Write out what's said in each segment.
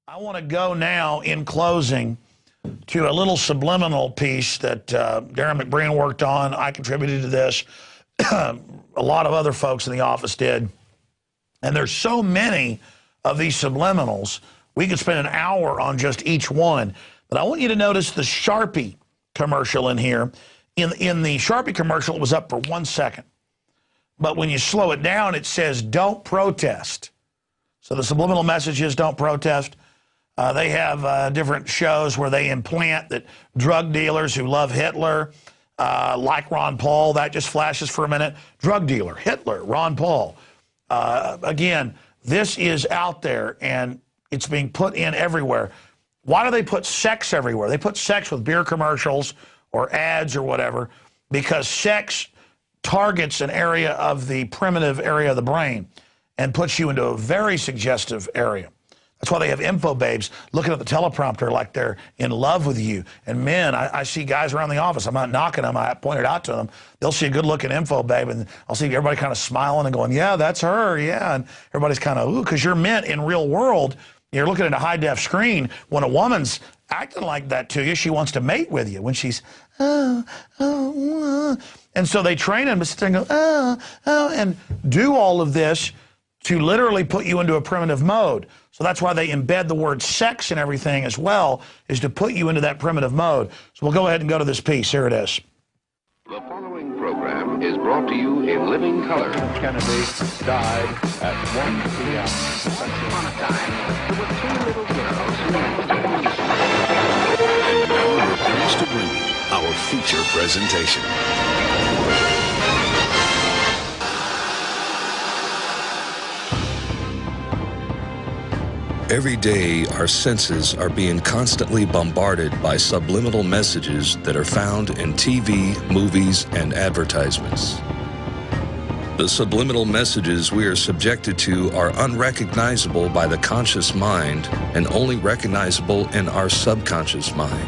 I want to go now in closing to a little subliminal piece that Darren McBreen worked on. I contributed to this. A lot of other folks in the office did. And there's so many of these subliminals, we could spend an hour on just each one. But I want you to notice the Sharpie commercial in here. In the Sharpie commercial, it was up for 1 second. But when you slow it down, it says, don't protest. So the subliminal message is don't protest. They have different shows where they implant that drug dealers who love Hitler, like Ron Paul, that just flashes for a minute. Drug dealer, Hitler, Ron Paul. Again, this is out there, and it's being put in everywhere. Why do they put sex everywhere? They put sex with beer commercials or ads or whatever because sex targets an area of the primitive area of the brain and puts you into a very suggestive area. That's why they have info babes looking at the teleprompter like they're in love with you. And men, I see guys around the office. I'm not knocking them. I pointed out to them. They'll see a good-looking info babe, and I'll see everybody kind of smiling and going, yeah, that's her, yeah. And everybody's kind of, ooh, because you're meant in real world, you're looking at a high-def screen. When a woman's acting like that to you, she wants to mate with you. When she's, and so they train them to sit there and go, and do all of this to literally put you into a primitive mode. So that's why they embed the word sex and everything as well, is to put you into that primitive mode. So we'll go ahead and go to this piece. Here it is. The following program is brought to you in living color. Kennedy died at 1 p.m. Once upon a time, there were two little girls who lived in peace. And now we're pleased to bring you our feature presentation. Every day, our senses are being constantly bombarded by subliminal messages that are found in TV, movies, and advertisements. The subliminal messages we are subjected to are unrecognizable by the conscious mind and only recognizable in our subconscious mind.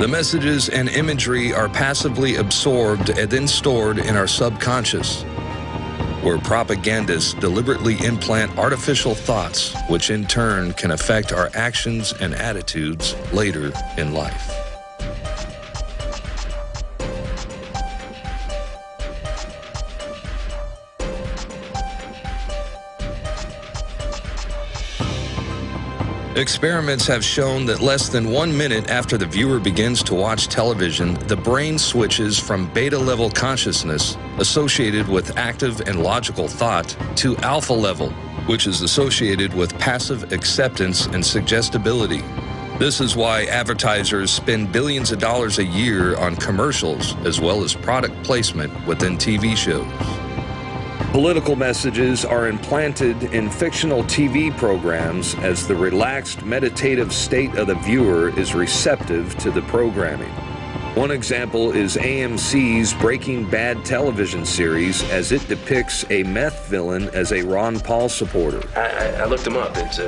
The messages and imagery are passively absorbed and then stored in our subconscious, where propagandists deliberately implant artificial thoughts, which in turn can affect our actions and attitudes later in life. Experiments have shown that less than 1 minute after the viewer begins to watch television, the brain switches from beta-level consciousness, associated with active and logical thought, to alpha level, which is associated with passive acceptance and suggestibility. This is why advertisers spend billions of dollars a year on commercials, as well as product placement within TV shows. Political messages are implanted in fictional TV programs as the relaxed, meditative state of the viewer is receptive to the programming. One example is AMC's Breaking Bad television series, as it depicts a meth villain as a Ron Paul supporter. I looked him up. It's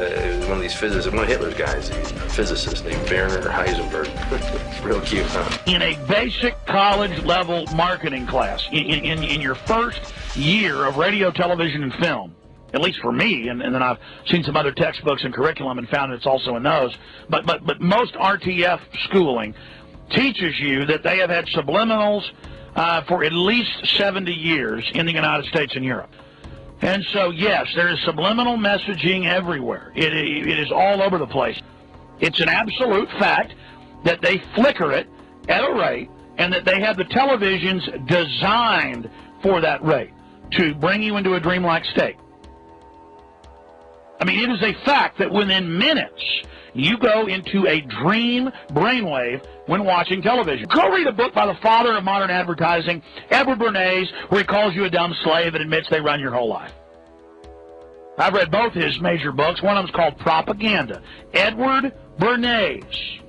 one of these physicists, one of Hitler's guys, a physicist named Werner Heisenberg. Real cute, huh? In a basic college-level marketing class, in your first year of radio, television, and film, at least for me, and then I've seen some other textbooks and curriculum and found it's also in those, but most RTF schooling teaches you that they have had subliminals for at least 70 years in the United States and Europe. And so, yes, there is subliminal messaging everywhere. It is all over the place. It's an absolute fact that they flicker it at a rate and that they have the televisions designed for that rate to bring you into a dreamlike state. I mean, it is a fact that within minutes, you go into a dream brainwave when watching television. Go read a book by the father of modern advertising, Edward Bernays, where he calls you a dumb slave and admits they run your whole life. I've read both his major books. One of them is called Propaganda. Edward Bernays.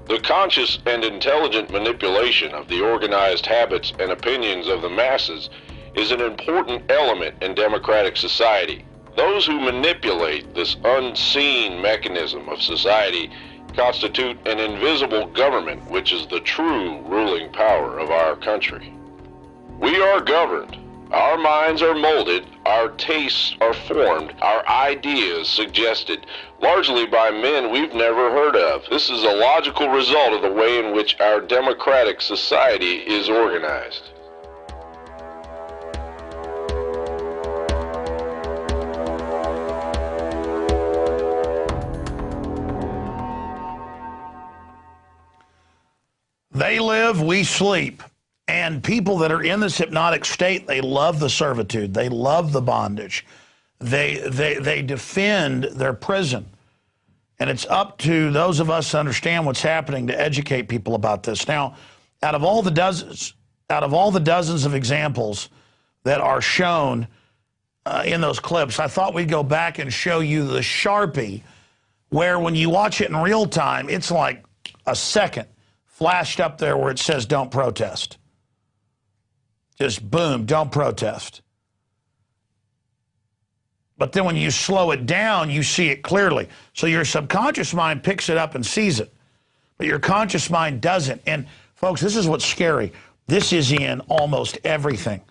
The conscious and intelligent manipulation of the organized habits and opinions of the masses is an important element in democratic society. Those who manipulate this unseen mechanism of society constitute an invisible government, which is the true ruling power of our country. We are governed Our minds are molded, our tastes are formed, our ideas suggested, largely by men we've never heard of. This is a logical result of the way in which our democratic society is organized. They live, we sleep. And people that are in this hypnotic state, they love the servitude. They love the bondage. They defend their prison. And it's up to those of us to understand what's happening to educate people about this. Now, out of all the dozens of examples that are shown in those clips, I thought we'd go back and show you the Sharpie, where when you watch it in real time, it's like a second flashed up there where it says don't protest. Just boom, don't protest. But then when you slow it down, you see it clearly. So your subconscious mind picks it up and sees it, but your conscious mind doesn't. And folks, this is what's scary. This is in almost everything.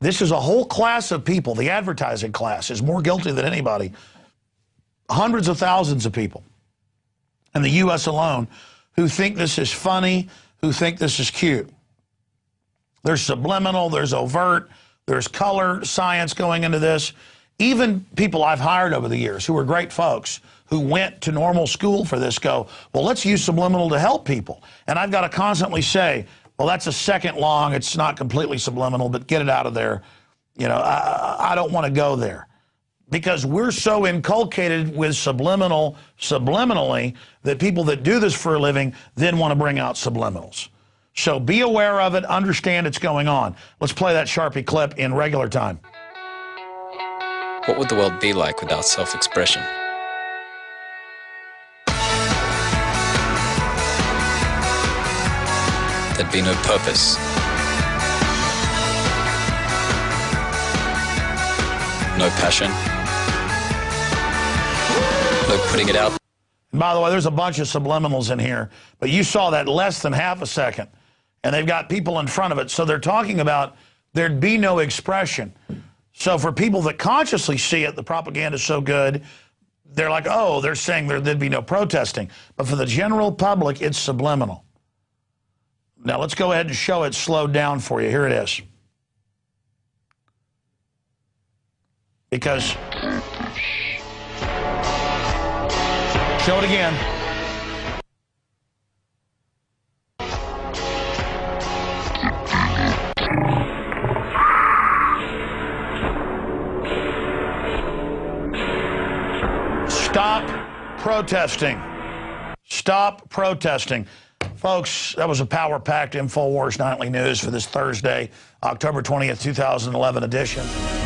This is a whole class of people. The advertising class is more guilty than anybody. Hundreds of thousands of people in the U.S. alone who think this is funny, who think this is cute. There's subliminal, there's overt, there's color science going into this. Even people I've hired over the years who are great folks who went to normal school for this go, well, let's use subliminal to help people. And I've got to constantly say, well, that's a second long. It's not completely subliminal, but get it out of there. You know, I don't want to go there. Because we're so inculcated with subliminally, that people that do this for a living then want to bring out subliminals. So be aware of it, understand it's going on. Let's play that Sharpie clip in regular time. What would the world be like without self-expression? There'd be no purpose. No passion. No putting it out. And by the way, there's a bunch of subliminals in here, but you saw that less than half a second, and they've got people in front of it. So they're talking about there'd be no expression. So for people that consciously see it, the propaganda is so good, they're like, oh, they're saying there'd be no protesting. But for the general public, it's subliminal. Now let's go ahead and show it slowed down for you. Here it is. Because, show it again. Stop protesting. Stop protesting. Folks, that was a power-packed InfoWars Nightly News for this Thursday, October 20th, 2011 edition.